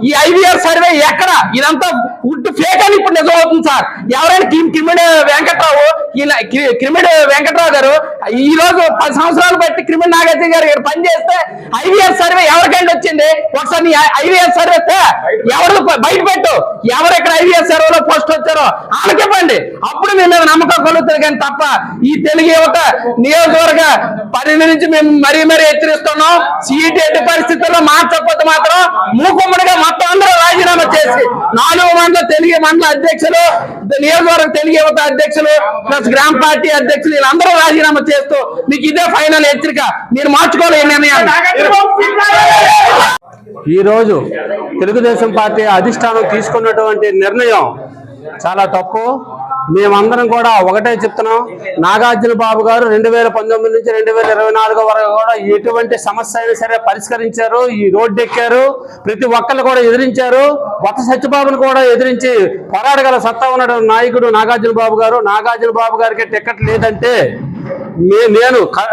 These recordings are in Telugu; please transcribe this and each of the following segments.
ఈ ఐవీఆర్ సర్వే ఎక్కడ ఇదంతా ఉట్టు ఫేక్ అని ఇప్పుడు నిజం అవుతుంది సార్. ఎవరైనా కిమిడి వెంకట్రావు గారు ఈ రోజు 10 సంవత్సరాలు బట్టి కిమిడి నాగార్జున గారు పనిచేస్తే ఐవీఆర్ సర్వే ఎవరికంటే వచ్చింది? ఒకసారి ఐవీఆర్ సర్వే ఎవరు బయట పెట్టు, ఎవరు ఇక్కడ ఐవీఆర్ సర్వేలో పోస్ట్ వచ్చారో ఆనకివ్వండి, అప్పుడు మేము మీద నమ్మకం కలుగుతుంది. కానీ తప్ప ఈ తెలుగు యువత నియోజకవర్గ పరిధి నుంచి మేము మరీ హెచ్చరిస్తున్నాం. సీట్ ఎట్టి పరిస్థితుల్లో మార్చకపోతే మాత్రం మూకుమ్మడిగా మొత్తం అందరూ రాజీనామా చేసి 4 మండల తెలుగు మండల అధ్యక్షులు, నియోజకవర్గ తెలుగు యువత అధ్యక్షులు ప్లస్ గ్రామ పార్టీ అధ్యక్షులు వీళ్ళందరూ రాజీనామా చేస్తూ మీకు ఇదే ఫైనల్ హెచ్చరిక. మీరు మార్చుకోవాలి నిర్ణయాన్ని. ఈ రోజు తెలుగుదేశం పార్టీ అధిష్టానం తీసుకున్నటువంటి నిర్ణయం చాలా తప్పు. మేమందరం కూడా ఒకటే చెప్తున్నాం, నాగార్జున బాబు గారు 2019 నుంచి 2024 వరకు కూడా ఎటువంటి సమస్య అయినా సరే పరిష్కరించారు. ఈ రోడ్డు ఎక్కారు, ప్రతి ఒక్కరు కూడా ఎదిరించారు. కొత్త సత్యబాబును కూడా ఎదిరించి పోరాడగల సత్తా ఉన్న నాయకుడు నాగార్జున బాబు గారు. నాగార్జున బాబు గారికి టికెట్ లేదంటే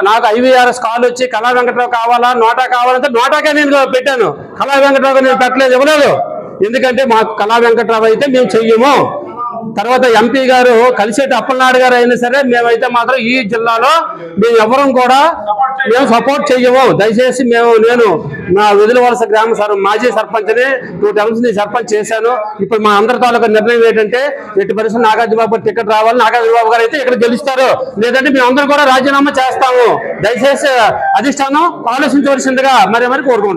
నాకు ఐవీఆర్ఎస్ కాల్ వచ్చి కళా వెంకట్రావు కావాలా, నోటా కావాలంటే నోటాకే నేను పెట్టాను. కళా వెంకట్రావు నేను పెట్టలేదు, ఇవ్వలేదు. ఎందుకంటే మాకు కళా వెంకట్రావు అయితే మేము చెయ్యము. తర్వాత ఎంపీ గారు కలిసేటి అప్పలనాయుడు గారు అయినా సరే మేమైతే మాత్రం ఈ జిల్లాలో మేము ఎవరం కూడా మేము సపోర్ట్ చెయ్యము. దయచేసి నేను నా వెదులవలస గ్రామ మాజీ సర్పంచ్ని 2 టర్మ్స్ సర్పంచ్ చేశాను. ఇప్పుడు మా అందరి తాలూకా నిర్ణయం ఏంటంటే ఎట్టి పరిస్థితి నాగార్జున బాబు టికెట్ రావాలి, నాగార్జున బాబు గారు అయితే ఇక్కడ గెలుస్తారు, లేదంటే మేము అందరం కూడా రాజీనామా చేస్తాము. దయచేసి అధిష్టానం ఆలోచించవలసిందిగా మరి కోరుకుంటున్నాం.